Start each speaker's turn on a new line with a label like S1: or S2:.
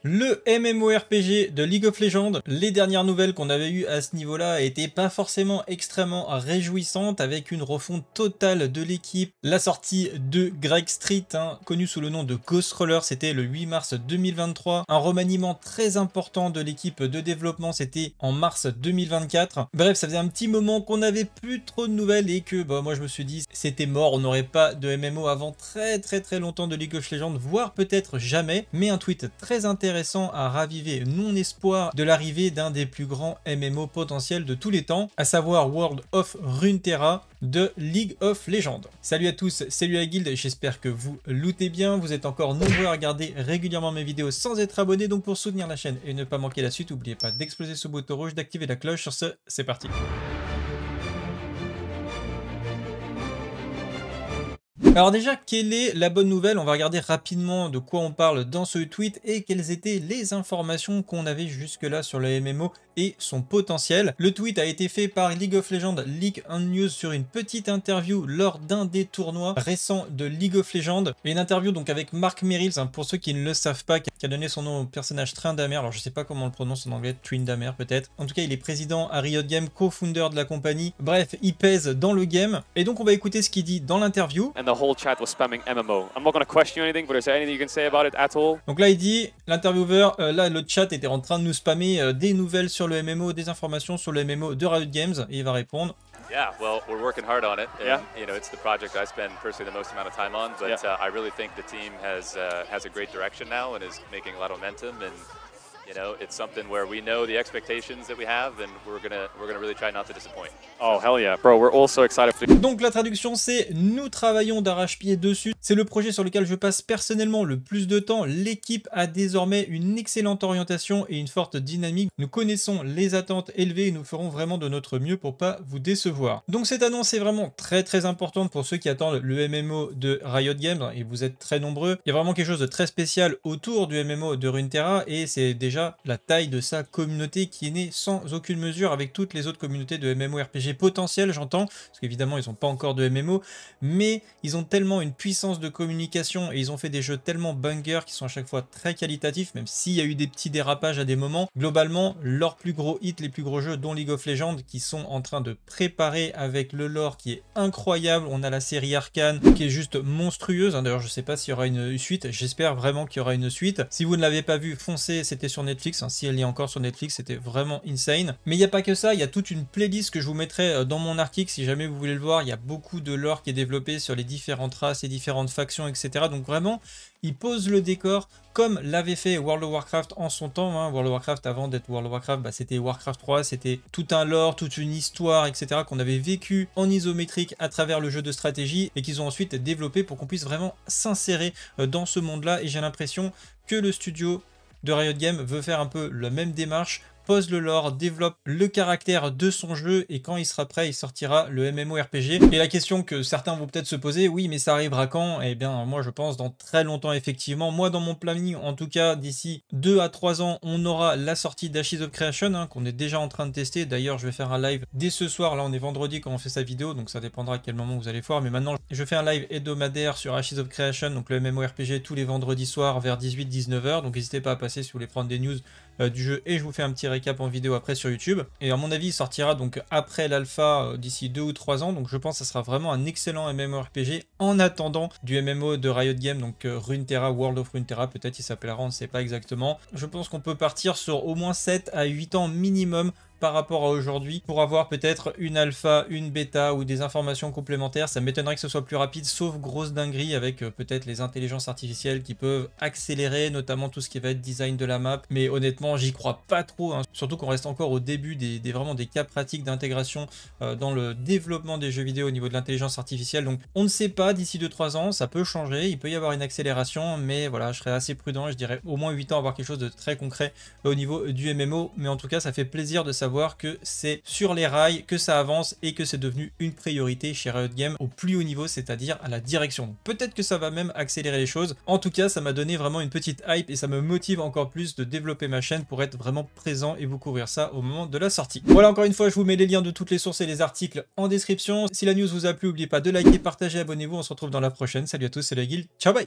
S1: Le MMORPG de League of Legends, les dernières nouvelles qu'on avait eues à ce niveau-là étaient pas forcément extrêmement réjouissantes, avec une refonte totale de l'équipe. La sortie de Greg Street, connu sous le nom de Ghostcrawler, c'était le 8 mars 2023. Un remaniement très important de l'équipe de développement, c'était en mars 2024. Bref, ça faisait un petit moment qu'on n'avait plus trop de nouvelles et que moi je me suis dit c'était mort, on n'aurait pas de MMO avant très longtemps de League of Legends, voire peut-être jamais. Mais un tweet très intéressant a ravivé mon espoir de l'arrivée d'un des plus grands MMO potentiels de tous les temps, à savoir World of Runeterra de League of Legends. Salut à tous, salut à Guild, j'espère que vous lootez bien, vous êtes encore nombreux à regarder régulièrement mes vidéos sans être abonné, donc pour soutenir la chaîne et ne pas manquer la suite, n'oubliez pas d'exploser ce bouton rouge, d'activer la cloche. Sur ce, c'est parti. Alors déjà, quelle est la bonne nouvelle? On va regarder rapidement de quoi on parle dans ce tweet et quelles étaient les informations qu'on avait jusque-là sur le MMO et son potentiel. Le tweet a été fait par League of Legends Leak and News sur une petite interview lors d'un des tournois récents de League of Legends. Une interview donc avec Mark Merrills, pour ceux qui ne le savent pas, qui a donné son nom au personnage Tryndamere. Alors je sais pas comment on le prononce en anglais, Tryndamere peut-être. En tout cas, il est président à Riot Games, co-founder de la compagnie. Bref, il pèse dans le game. Et donc on va écouter ce qu'il dit dans l'interview.
S2: Whole chat was spamming MMO. I'm not going to question anything, but is there anything you can say about it at all?
S1: Donc là il dit, l'intervieweur, là le chat était en train de nous spammer des nouvelles sur le MMO, des informations sur le MMO de Riot Games, et il va répondre.
S2: Yeah, well, we're working hard on it. Yeah, you know, it's the project I spend personally the most amount of time on, but I really think the team has a great direction now and is making a lot of momentum, and you know, it's something where we know the expectations that we have, and we're gonna really try not to disappoint. Oh hell yeah, bro! We're all so excited.
S1: Donc la traduction c'est: nous travaillons d'arrache-pied dessus. C'est le projet sur lequel je passe personnellement le plus de temps. L'équipe a désormais une excellente orientation et une forte dynamique. Nous connaissons les attentes élevées et nous ferons vraiment de notre mieux pour pas vous décevoir. Donc cette annonce est vraiment très importante pour ceux qui attendent le MMO de Riot Games, et vous êtes très nombreux. Il y a vraiment quelque chose de très spécial autour du MMO de Runeterra, et c'est déjà la taille de sa communauté qui est née sans aucune mesure avec toutes les autres communautés de MMORPG potentielles, j'entends, parce qu'évidemment ils n'ont pas encore de MMO, mais ils ont tellement une puissance de communication et ils ont fait des jeux tellement bangers qui sont à chaque fois très qualitatifs, même s'il y a eu des petits dérapages à des moments. Globalement, leurs plus gros hits, les plus gros jeux, dont League of Legends, qui sont en train de préparer avec le lore qui est incroyable. On a la série Arcane qui est juste monstrueuse, d'ailleurs je sais pas s'il y aura une suite, j'espère vraiment qu'il y aura une suite. Si vous ne l'avez pas vu, foncez, c'était sur Netflix, si elle est encore sur Netflix, c'était vraiment insane. Mais il n'y a pas que ça, il y a toute une playlist que je vous mettrai dans mon article si jamais vous voulez le voir. Il y a beaucoup de lore qui est développé sur les différentes races et différentes factions, etc. Donc vraiment, il pose le décor comme l'avait fait World of Warcraft en son temps. World of Warcraft, avant d'être World of Warcraft, c'était Warcraft 3, c'était tout un lore, toute une histoire, etc. qu'on avait vécu en isométrique à travers le jeu de stratégie et qu'ils ont ensuite développé pour qu'on puisse vraiment s'insérer dans ce monde-là. Et j'ai l'impression que le studio de Riot Games veut faire un peu la même démarche, pose le lore, développe le caractère de son jeu, et quand il sera prêt, il sortira le MMORPG. Et la question que certains vont peut-être se poser, oui, mais ça arrivera quand? Eh bien, moi je pense dans très longtemps, effectivement. Moi, dans mon planning, en tout cas, d'ici 2 à 3 ans, on aura la sortie d'Ashes of Creation, qu'on est déjà en train de tester. D'ailleurs, je vais faire un live dès ce soir. Là, on est vendredi quand on fait sa vidéo, donc ça dépendra à quel moment vous allez voir. Mais maintenant, je fais un live hebdomadaire sur Ashes of Creation, donc le MMORPG, tous les vendredis soirs vers 18-19 h. Donc n'hésitez pas à passer si vous voulez prendre des news du jeu, et je vous fais un petit récap en vidéo après sur YouTube. Et à mon avis, il sortira donc après l'alpha d'ici 2 ou 3 ans. Donc je pense que ça sera vraiment un excellent MMORPG en attendant du MMO de Riot Games, donc Runeterra, World of Runeterra, peut-être il s'appellera, on ne sait pas exactement. Je pense qu'on peut partir sur au moins 7 à 8 ans minimum par rapport à aujourd'hui pour avoir peut-être une alpha, une bêta ou des informations complémentaires. Ça m'étonnerait que ce soit plus rapide, sauf grosse dinguerie avec peut-être les intelligences artificielles qui peuvent accélérer notamment tout ce qui va être design de la map. Mais honnêtement, j'y crois pas trop, surtout qu'on reste encore au début vraiment des cas pratiques d'intégration dans le développement des jeux vidéo au niveau de l'intelligence artificielle. Donc on ne sait pas, d'ici 2-3 ans, ça peut changer, il peut y avoir une accélération, mais voilà, je serais assez prudent, je dirais au moins 8 ans avoir quelque chose de très concret au niveau du MMO. Mais en tout cas, ça fait plaisir de savoir que c'est sur les rails, que ça avance et que c'est devenu une priorité chez Riot Games au plus haut niveau, c'est-à-dire à la direction. Peut-être que ça va même accélérer les choses. En tout cas, ça m'a donné vraiment une petite hype et ça me motive encore plus de développer ma chaîne pour être vraiment présent et vous couvrir ça au moment de la sortie. Voilà, encore une fois, je vous mets les liens de toutes les sources et les articles en description. Si la news vous a plu, n'oubliez pas de liker, partager, abonnez-vous. On se retrouve dans la prochaine. Salut à tous, c'est la Guild. Ciao, bye!